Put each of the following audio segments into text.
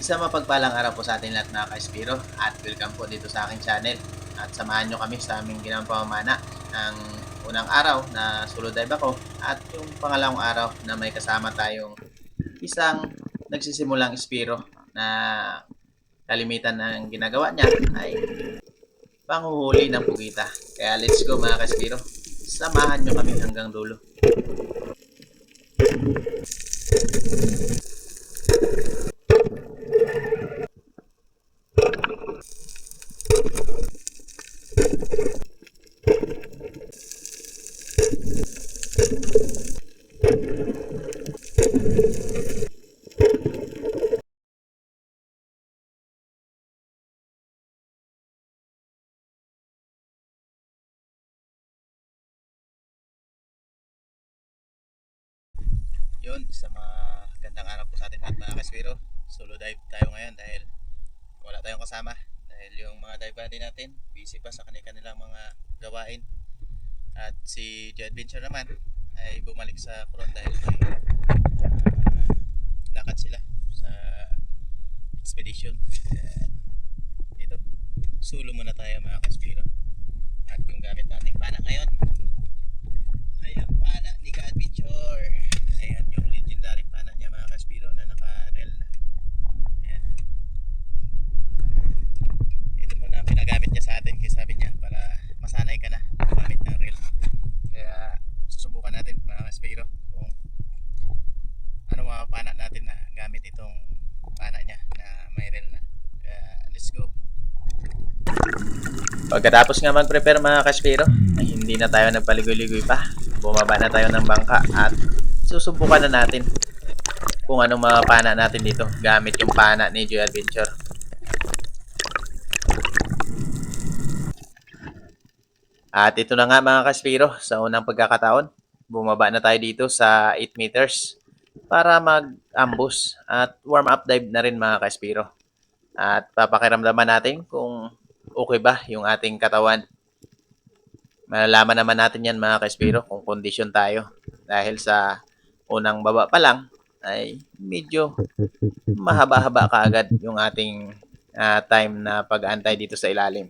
Isang mapagpalang araw po sa ating lahat mga ka-Espiro at welcome po dito sa aking channel. At samahan nyo kami sa aming ginawang pamamana ng unang araw na solo dive ako at yung pangalawang araw na may kasama tayong isang nagsisimulang Espiro na kalimitan ng ginagawa niya ay panghuhuli ng pugita. Kaya let's go mga ka-Espiro. Samahan nyo kami hanggang dulo. Yun, sa mga gandang araw po sa atin at mga kaswiro. Solo dive tayo ngayon dahil wala tayong kasama. Dahil yung mga dive buddy natin, busy pa sa kanilang mga gawain. At si J Adventure naman ay bumalik sa Coron dahil may lakad sila sa expedition. Ito, solo muna tayo mga kaswiro. At yung gamit nating pana ngayon ay ang pana ni Ka Adventure. Ayan yung legendary pana niya mga kaspiro na naka-rel na. Ayan. Ito muna pinagamit niya sa atin kasi sabi niya para masanay ka na gumamit ng rel. Kaya susubukan natin mga kaspiro kung ano mga pana natin na gamit itong pana niya na may rel na. Kaya let's go. Pagkatapos nga mag-prepare mga kaspiro ay hindi na tayo nagpaligoy-ligoy pa. Bumaba na tayo ng bangka at susubukan na natin kung anong mga pana natin dito gamit yung pana ni J Adventure. At ito na nga mga kaspiro, sa unang pagkakataon bumaba na tayo dito sa 8 meters para mag-ambush at warm up dive na rin mga kaspiro. At papakiramdaman natin kung okay ba yung ating katawan. Malalaman naman natin yan mga kaspiro kung kondisyon tayo dahil sa unang baba pa lang ay medyo mahaba-haba kaagad yung ating time na pag-aantay dito sa ilalim.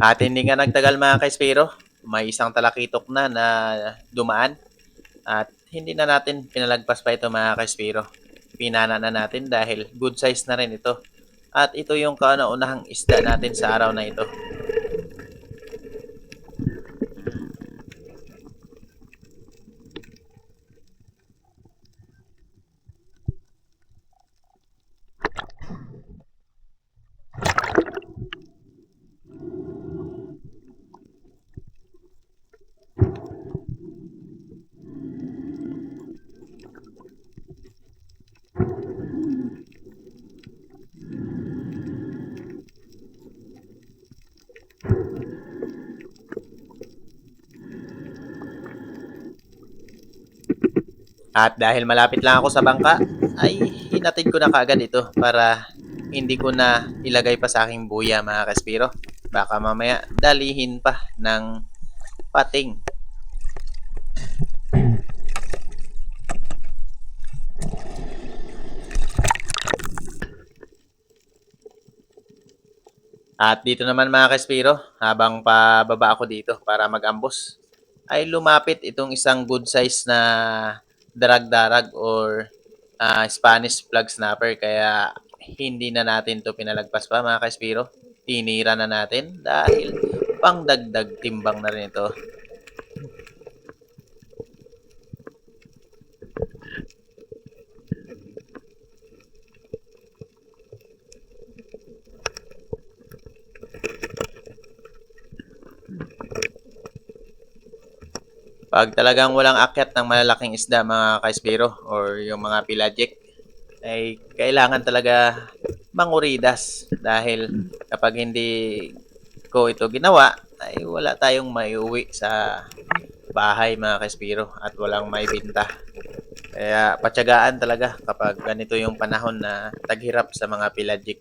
At hindi nga nagtagal mga ka-Espiro, may isang talakitok na dumaan at hindi na natin pinalagpas pa ito mga ka-Espiro. Pinana na natin dahil good size na rin ito. At ito yung kauna-unahang isda natin sa araw na ito. At dahil malapit lang ako sa bangka, ay hinatid ko na kaagad ito para hindi ko na ilagay pa sa aking buya mga kaspiro. Baka mamaya dalihin pa ng pating. At dito naman mga kaspiro, habang pababa ako dito para mag-ambos, ay lumapit itong isang good size na darag-darag or Spanish flag snapper. Kaya hindi na natin to pinalagpas pa mga kaspiro. Tinira na natin dahil pangdagdag timbang na rin ito. 'Pag talagang walang akyat ng malalaking isda mga ka-Espiro or yung mga pelagic, ay kailangan talaga manguridas dahil kapag hindi ko ito ginawa, ay wala tayong maiuwi sa bahay mga ka-Espiro at walang maibenta. Kaya patyagaan talaga kapag ganito yung panahon na taghirap sa mga pelagic.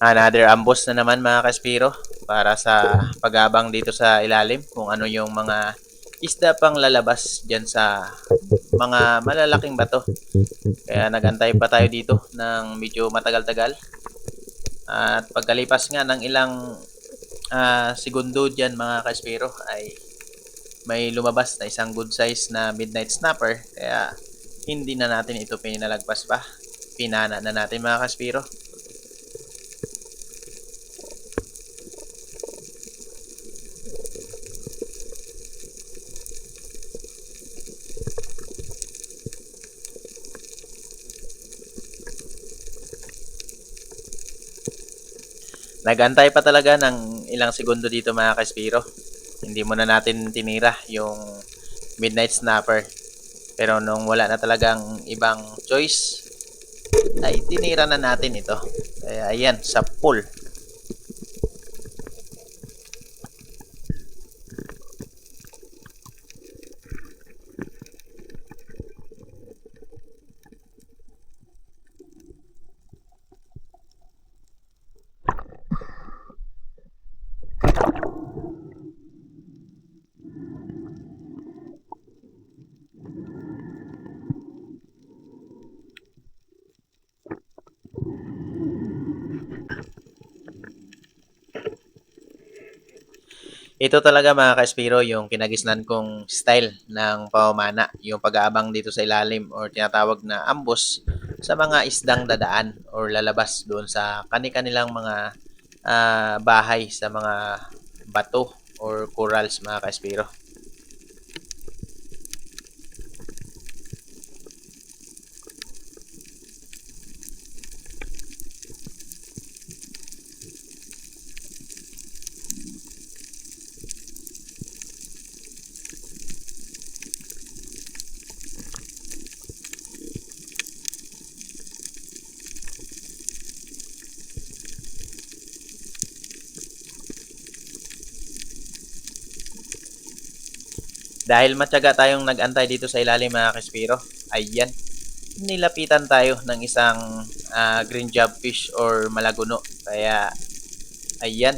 Another ambush na naman mga ka-Espiro para sa pag-abang dito sa ilalim kung ano yung mga isda pang lalabas dyan sa mga malalaking bato. Kaya nagantay pa tayo dito ng medyo matagal-tagal. At pagkalipas nga ng ilang segundo dyan mga ka-Espiro ay may lumabas na isang good size na midnight snapper. Kaya hindi na natin ito pinalagpas pa. Pinana na natin mga ka-Espiro. Nagantay pa talaga ng ilang segundo dito mga ka-Espiro. Hindi muna natin tinira yung midnight snapper. Pero nung wala na talagang ibang choice, ay tinira na natin ito. Kaya ayan, sa pool. Ito talaga mga ka-Espiro yung kinagisnan kong style ng pamamana, yung pag-aabang dito sa ilalim or tinatawag na ambush sa mga isdang dadaan or lalabas doon sa kani-kanilang mga bahay sa mga bato or corals mga ka-Espiro. Dahil matyaga tayong nag-antay dito sa ilalim mga ka-Espiro, ayan, nilapitan tayo ng isang green jobfish or malaguno. Kaya ayan,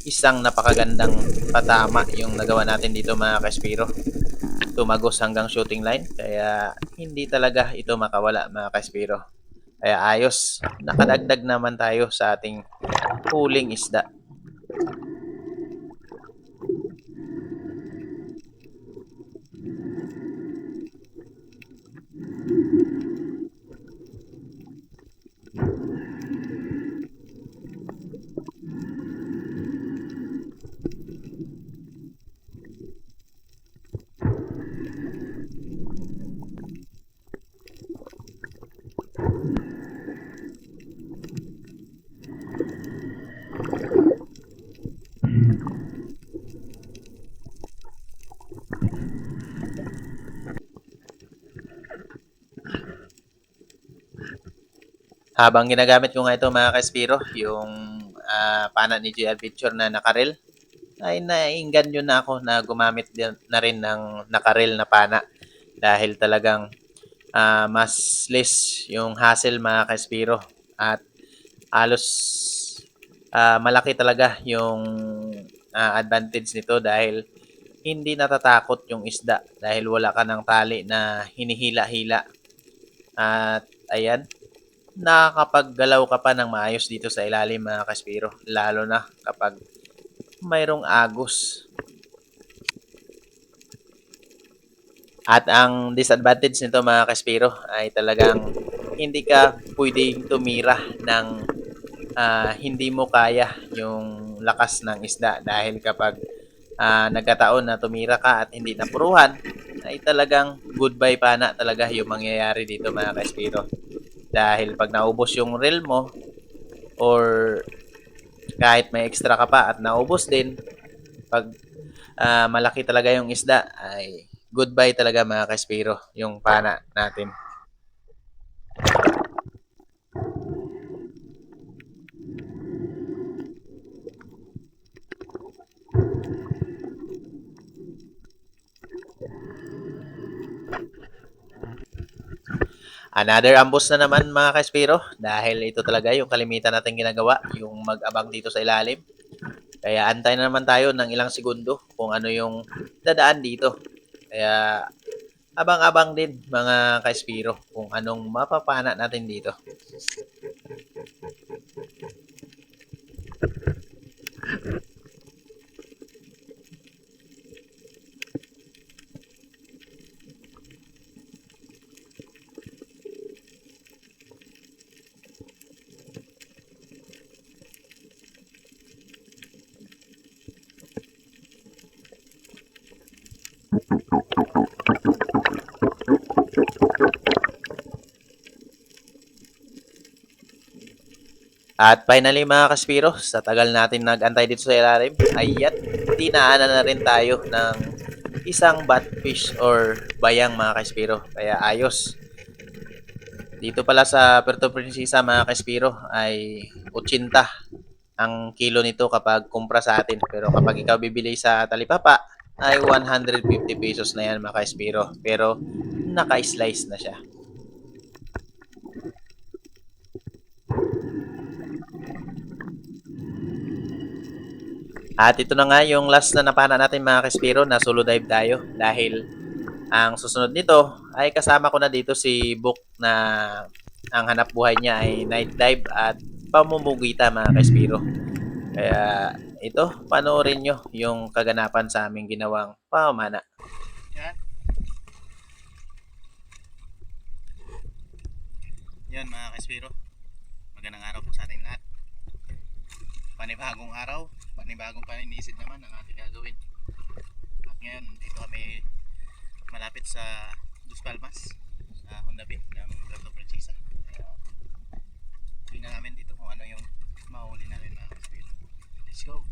isang napakagandang patama yung nagawa natin dito mga ka-Espiro. Tumagos hanggang shooting line. Kaya hindi talaga ito makawala mga ka-Espiro. Kaya ayos, nakadagdag naman tayo sa ating huling isda. Habang ginagamit ko nga ito mga ka-Espiro, yung pana ni J. Adventure na nakarel, ay nainggan yun na ako na gumamit din, na rin ng nakarel na pana dahil talagang mas less yung hassle mga ka-Espiro at halos malaki talaga yung advantage nito dahil hindi natatakot yung isda dahil wala ka ng tali na hinihila-hila at ayan, nakakapaggalaw ka pa ng maayos dito sa ilalim mga ka-Espiro lalo na kapag mayroong agos. At ang disadvantage nito mga kaspiro ay talagang hindi ka pwedeng tumira ng hindi mo kaya yung lakas ng isda dahil kapag nagkataon na tumira ka at hindi napuruhan ay talagang goodbye pa na talaga yung mangyayari dito mga kaspiro. Dahil pag naubos yung reel mo or kahit may extra ka pa at naubos din, pag malaki talaga yung isda ay goodbye talaga mga kaspiro yung pana natin. Another ambush na naman mga kaspiro dahil ito talaga yung kalimitan natin ginagawa, yung mag-abang dito sa ilalim. Kaya antay na naman tayo ng ilang segundo kung ano yung dadaan dito. Kaya abang-abang din mga kaspiro kung anong mapapana natin dito. At finally mga kaspiro, sa tagal natin nag-antay dito sa ilalim, ay tinaanan na rin tayo ng isang batfish or bayang mga kaspiro. Kaya ayos. Dito pala sa Puerto Princesa mga kaspiro ay 80 ang kilo nito kapag kumpra sa atin. Pero kapag ikaw bibili sa Talipapa ay 150 pesos na yan mga kaspiro. Pero naka-slice na siya. At ito na nga yung last na napana natin mga kaspiro na solo dive tayo dahil ang susunod nito ay kasama ko na dito si Book na ang hanap buhay niya ay night dive at pamumugita mga kaspiro. Kaya ito, panoorin nyo yung kaganapan sa aming ginawang pamana. Yan. Yan mga kaspiro. Magandang araw po sa ating lahat. Panibagong araw, panibagong paninisid naman ang ating gagawin. At ngayon, dito kami malapit sa Dos Palmas, sa Honda Bay ng Puerto Princesa. Tingnan namin dito kung ano yung mahuli natin mga kaspiro. Let's go!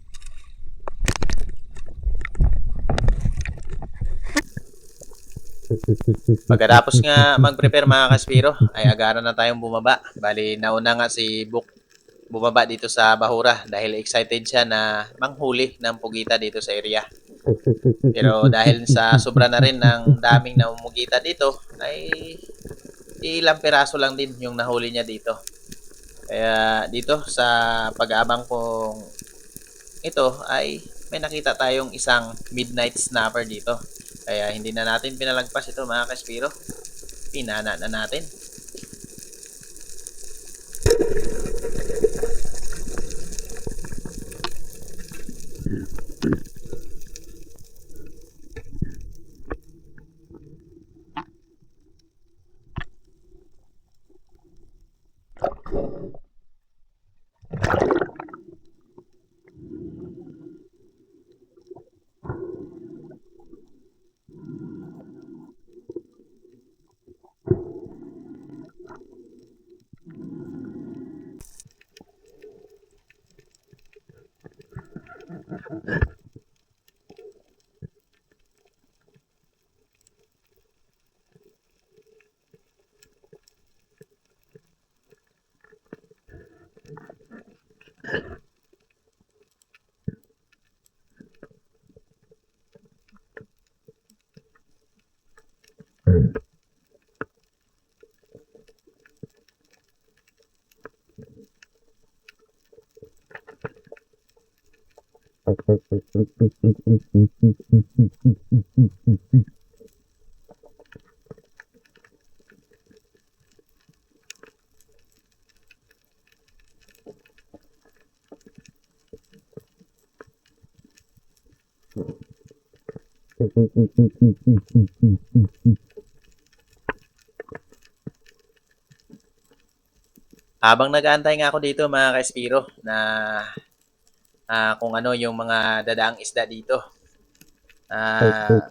Pagkatapos nga mag-prepare mga kaspiro, ay agara na tayong bumaba. Bali, nauna nga si Book bumaba dito sa Bahura dahil excited siya na manghuli ng pugita dito sa area. Pero dahil sa sobra na rin ng daming namumugita dito, ay ilang piraso lang din yung nahuli niya dito. Kaya dito sa pag-aabang kong ito ay may nakita tayong isang midnight snapper dito. Kaya hindi na natin pinalagpas ito mga kaspiro. Pinana na natin. Habang nag-aantay nga ako dito mga ka-Espiro na kung ano yung mga dadaang isda dito. Ah,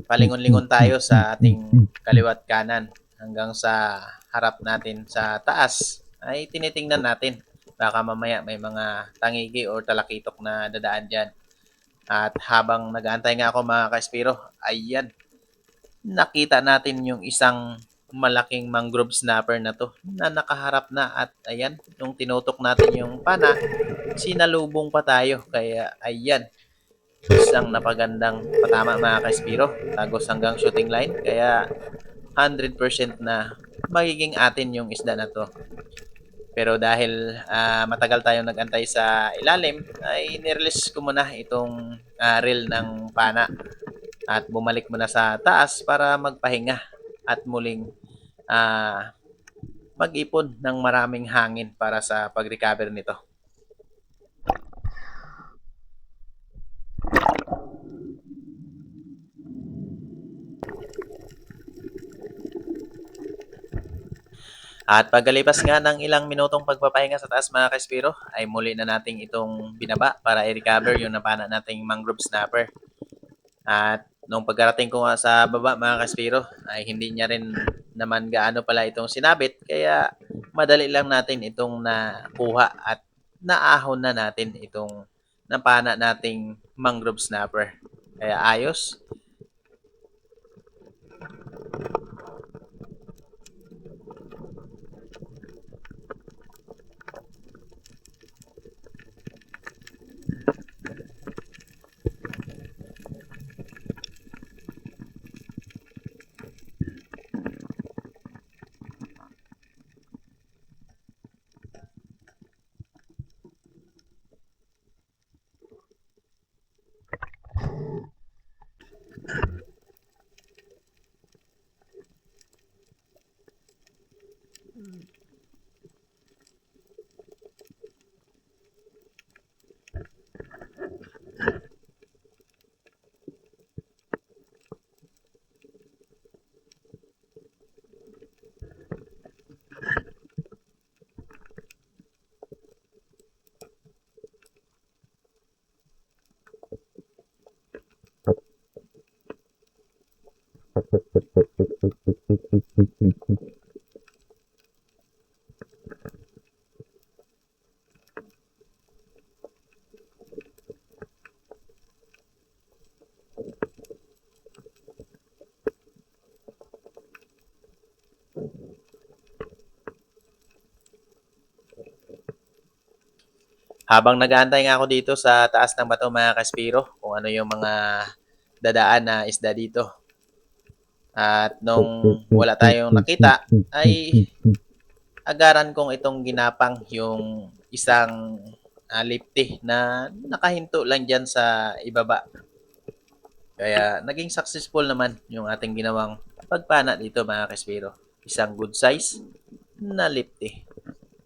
palingon-lingon tayo sa ating kaliwat kanan hanggang sa harap natin sa taas ay tinitingnan natin. Baka mamaya may mga tangigi or talakitok na dadaan dyan. At habang nag-aantay nga ako mga ka-Espiro, ayan, nakita natin yung isang malaking mangrove snapper na to na nakaharap na at ayan, nung tinutok natin yung pana, sinalubong pa tayo. Kaya ayan, isang napagandang patama mga ka-Espiro, tagos hanggang shooting line. Kaya 100% na magiging atin yung isda na to. Pero dahil matagal tayong nagantay sa ilalim, ay nirelease ko muna itong reel ng pana at bumalik muna sa taas para magpahinga at muling ah, mag-ipon ng maraming hangin para sa pag-recover nito. At pagkalipas nga ng ilang minutong pagpapahinga sa taas mga ka-Espiro, ay muli na nating itong binaba para i-recover yung napana nating mangrove snapper. At nung pagkarating ko nga sa baba mga ka-Espiro, ay hindi niya rin naman gaano pala itong sinabit. Kaya madali lang natin itong nakuha at naahon na natin itong napana nating mangrove snapper. Kaya ayos. Habang nag-aantay nga ako dito sa taas ng bato mga ka-Espiro, kung ano yung mga dadaan na isda dito. At nung wala tayong nakita, ay agaran kong itong ginapang yung isang lifty na nakahinto lang dyan sa ibaba. Kaya naging successful naman yung ating ginawang pagpana dito mga ka-Espiro. Isang good size na lifty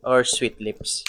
or sweet lips.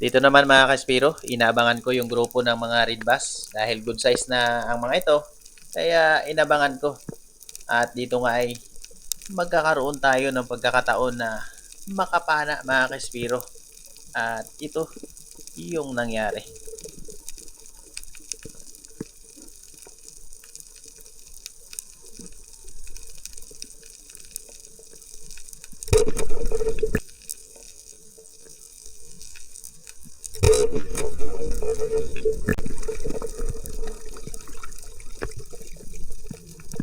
Dito naman mga Kaspiro, inaabangan ko yung grupo ng mga red bass dahil good size na ang mga ito. Kaya inabangan ko. At dito nga ay magkakaroon tayo ng pagkakataon na makapana mga Kaspiro. At ito yung nangyari.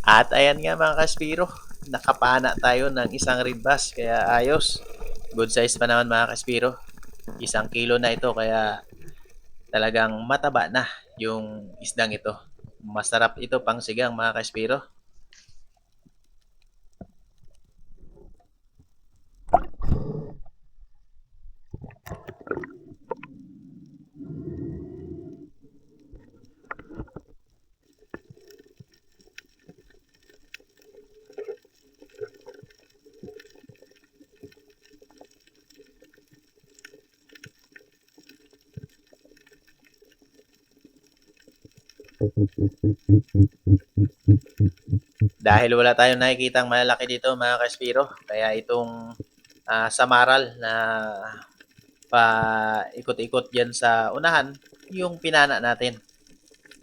At ayan nga mga Kaspiro, nakapana tayo ng isang red bass kaya ayos. Good size pa naman mga Kaspiro. 1 kilo na ito kaya talagang mataba na yung isdang ito. Masarap ito pang sigang mga Kaspiro. Dahil wala tayong nakikitang malalaki dito mga Kaspiro, kaya itong samaral na pa ikot-ikot dyan sa unahan, yung pinana natin.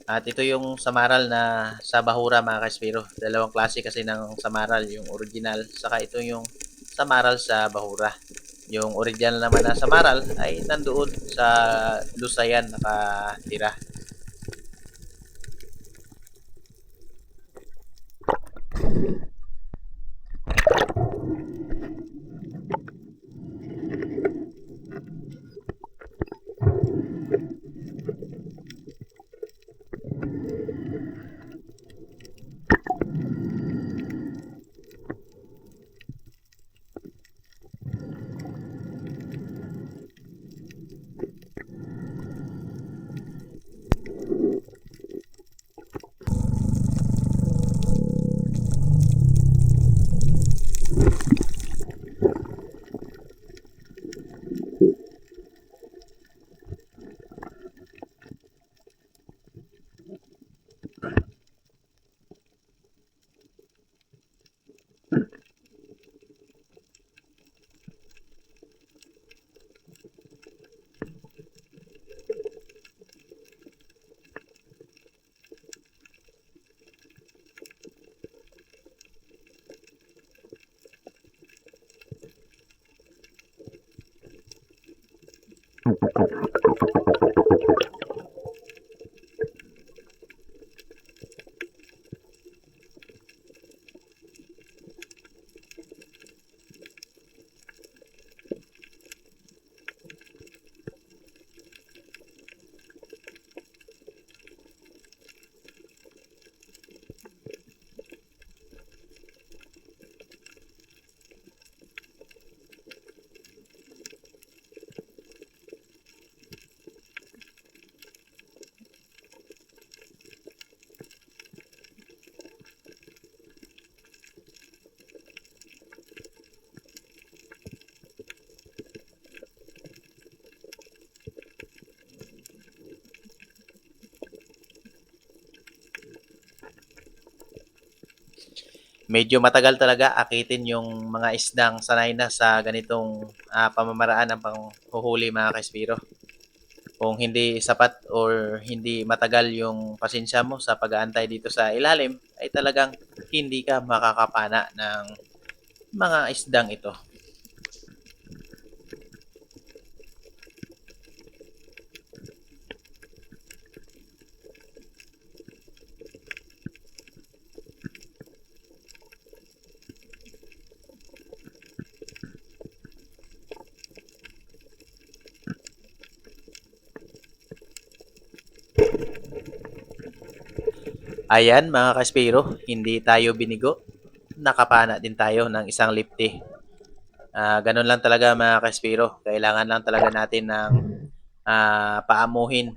At ito yung samaral na sa bahura mga Kaspiro. Dalawang klase kasi ng samaral, yung original, saka ito yung samaral sa bahura. Yung original naman na samaral ay nandoon sa Lusayan nakatira. Medyo matagal talaga akitin yung mga isdang sanay na sa ganitong pamamaraan ng panghuhuli mga Kaspiro. Kung hindi sapat or hindi matagal yung pasensya mo sa pag-aantay dito sa ilalim, ay talagang hindi ka makakapana ng mga isdang ito. Ayan mga Kaspiro, hindi tayo binigo. Nakapana din tayo ng isang lifty. Ganun lang talaga mga Kaspiro. Kailangan lang talaga natin ng paamuhin.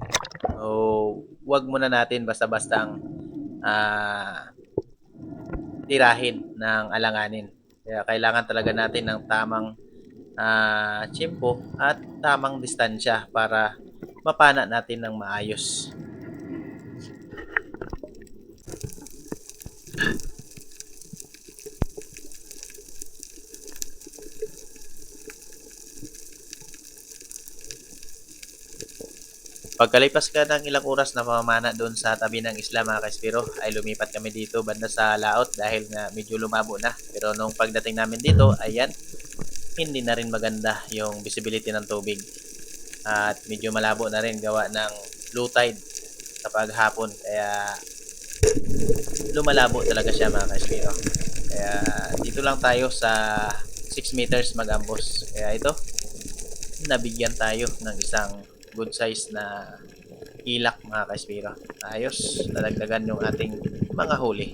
O wag muna natin basta-bastang tirahin ng alanganin. Kaya kailangan talaga natin ng tamang tiyempo at tamang distansya para mapana natin ng maayos. Pagkalipas ka ng ilang oras na pamamana doon sa tabi ng isla mga kaspiro, ay lumipat kami dito banda sa laot dahil nga medyo lumabo na. Pero nung pagdating namin dito, ayan, hindi na rin maganda yung visibility ng tubig. At medyo malabo na rin gawa ng low tide kapag hapon. Kaya lumalabo talaga siya mga kaspiro. Kaya dito lang tayo sa 6 meters mag-ambos. Kaya ito, nabigyan tayo ng isang good size na ilak mga kaspiro. Ayos, nadagdagan yung ating mga huli.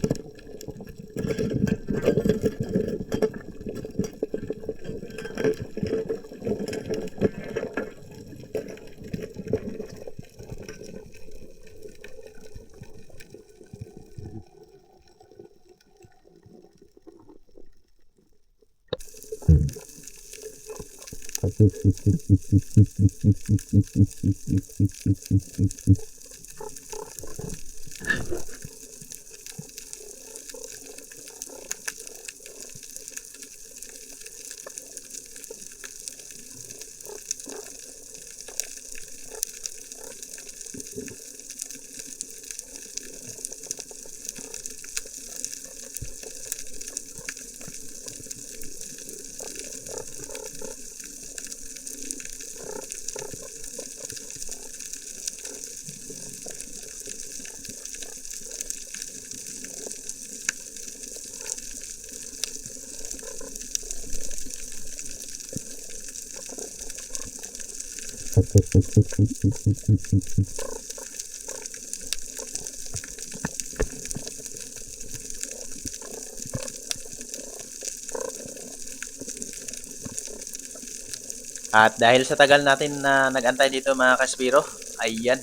At dahil sa tagal natin na nag-antay dito mga kaspiro, ayan,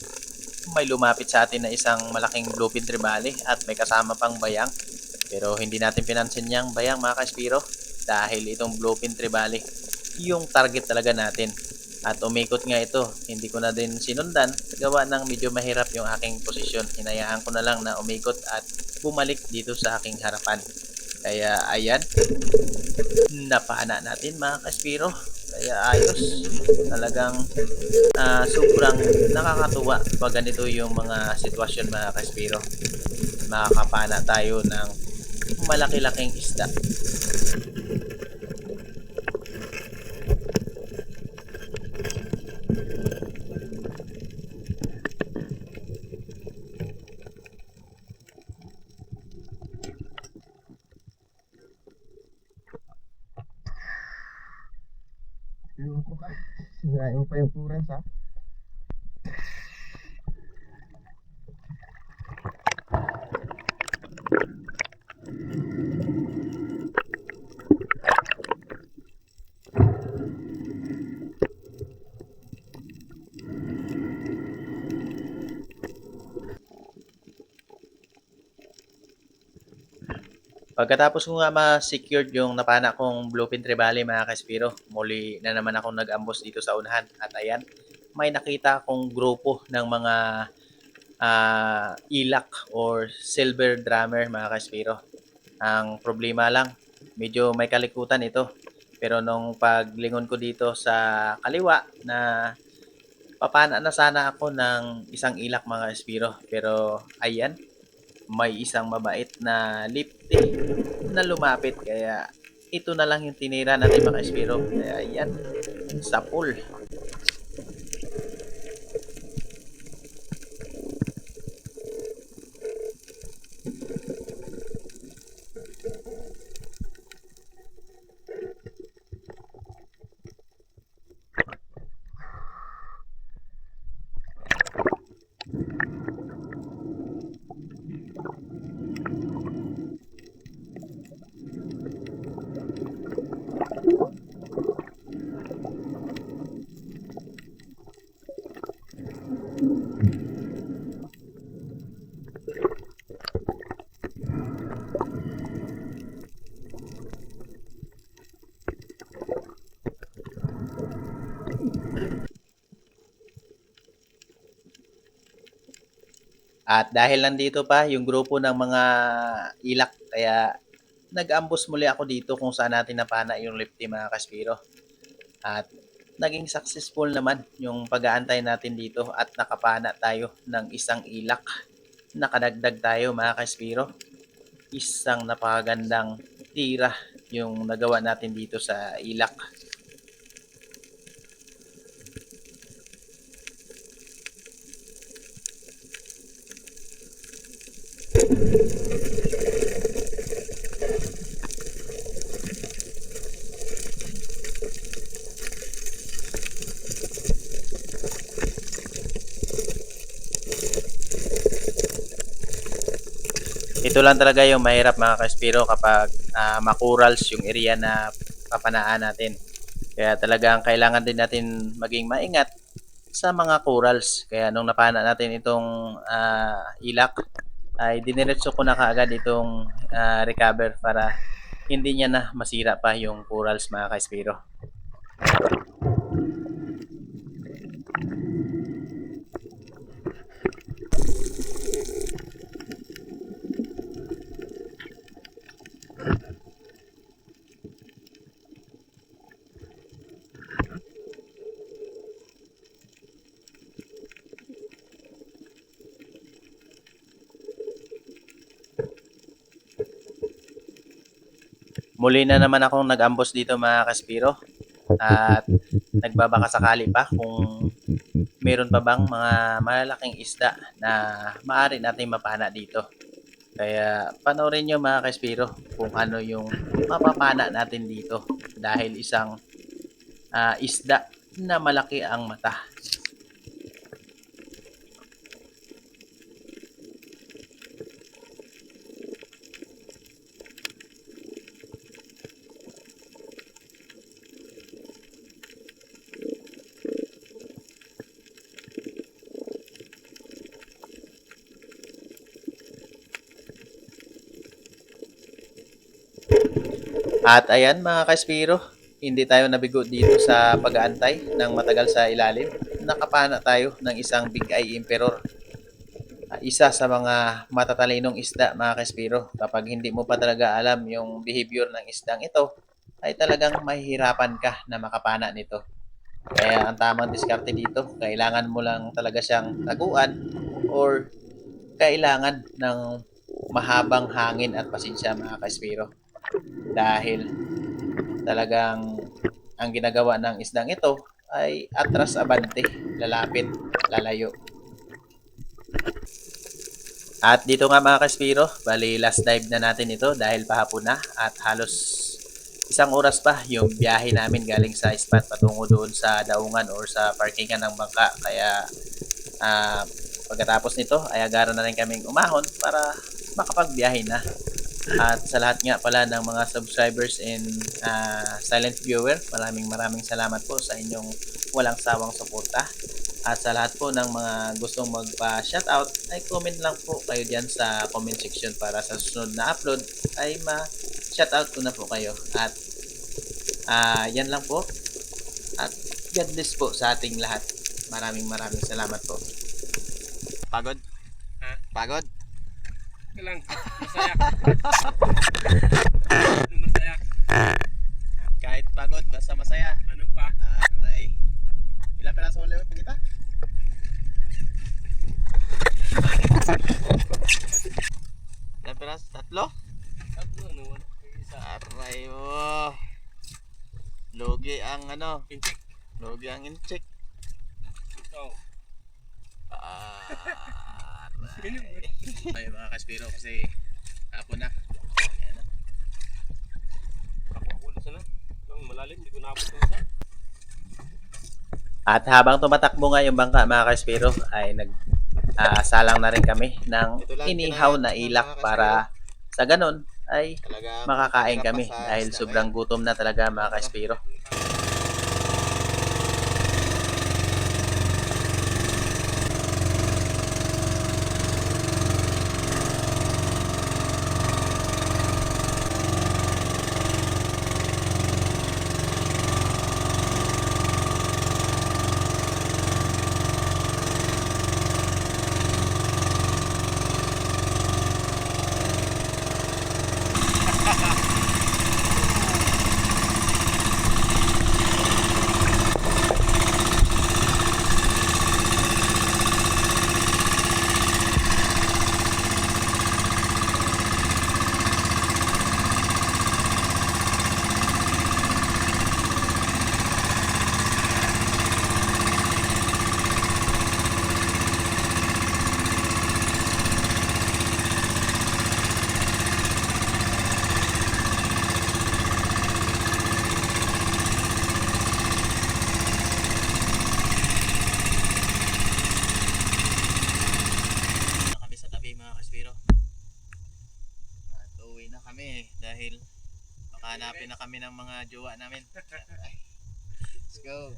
may lumapit sa atin na isang malaking bluefin trevally at may kasama pang bayang. Pero hindi natin pinansin niyang bayang mga kaspiro dahil itong bluefin trevally yung target talaga natin. At umikot nga ito, hindi ko na din sinundan gawa ng medyo mahirap yung aking posisyon. Hinayaan ko na lang na umikot at bumalik dito sa aking harapan. Kaya ayan, napana natin mga kaspiro. Kaya ayos, talagang sobrang nakakatuwa pag ganito yung mga sitwasyon mga kaspiro. Makakapana tayo ng malaki-laking isda. Sirain mo pa yung kurens ha. Pagkatapos ko nga ma-secured yung napana kong bluefin trevally mga kaspiro, muli na naman akong nag-ambos dito sa unahan. At ayan, may nakita akong grupo ng mga ilak or silver drummer mga kaspiro. Ang problema lang, medyo may kalikutan ito. Pero nung paglingon ko dito sa kaliwa na papana na sana ako ng isang ilak mga kaspiro. Pero ayan, may isang mabait na lifty na lumapit kaya ito na lang yung tinira natin mga kaspiro. Kaya yan, sa pool. At dahil nandito pa yung grupo ng mga ilak, kaya nag-ambush muli ako dito kung saan natin napana yung lefty mga kaspiro. At naging successful naman yung pag-aantay natin dito at nakapana tayo ng isang ilak. Nakadagdag tayo mga kaspiro. Isang napakagandang tira yung nagawa natin dito sa ilak. Ito lang talaga yung mahirap mga kaspiro kapag makurals yung area na papanaan natin. Kaya talagang kailangan din natin maging maingat sa mga corals. Kaya nung napana natin itong ilak, ay diniretso ko na kaagad itong recover para hindi niya na masira pa yung corals mga kaspiro. Muli na naman akong nag-ambush dito mga kaspiro at nagbabaka sakali pa kung meron pa bang mga malalaking isda na maaari nating mapana dito. Kaya panoorin nyo mga kaspiro kung ano yung mapapana natin dito dahil isang isda na malaki ang mata. At ayan mga kaspiro, hindi tayo nabigo dito sa pag-aantay ng matagal sa ilalim. Nakapana tayo ng isang Big Eye Emperor. Isa sa mga matatalinong isda mga kaspiro. Kapag hindi mo pa talaga alam yung behavior ng isdang ito, ay talagang mahihirapan ka na makapana nito. Kaya ang tamang diskarte dito, kailangan mo lang talaga siyang taguan or kailangan ng mahabang hangin at pasensya mga kaspiro. Dahil talagang ang ginagawa ng isdang ito ay atras abante, lalapit, lalayo. At dito nga mga kaspiro, bali last dive na natin ito dahil pahapon na at halos isang oras pa yung biyahe namin galing sa spot patungo doon sa daungan or sa parkingan ng bangka. Kaya pagkatapos nito ay agaran na rin kaming umahon para makapagbiyahe na. At sa lahat nga pala ng mga subscribers and silent viewer, maraming salamat po sa inyong walang sawang suporta. At sa lahat po ng mga gustong magpa-shoutout, ay comment lang po kayo dyan sa comment section para sa susunod na upload ay ma-shoutout ko na po kayo. At yan lang po. At God bless po sa ating lahat. Maraming salamat po. Pagod? Ha? Pagod? Kailang masaya. Ano masaya? Kahit pagod, basta masaya. Ano pa? Aray. Ilang peraso ulit po kita? Ilang peraso? Tatlo? Tatlo, ano? Wala. Isa. Aray mo. Logi ang ano? Intik. Logi ang incheck. Ikaw. Aray. Ay mga kaspiro kasi hapon na. Ayan na. Ako sana. Ang malalim, hindi ko naabot ng isa. At habang tumatakbo nga yung bangka mga kaspiro ay salang na rin kami ng inihaw na ilak para sa ganon ay makakain kami dahil sobrang gutom na talaga mga kaspiro. Hahanapin na kami ng mga jowa namin. Let's go.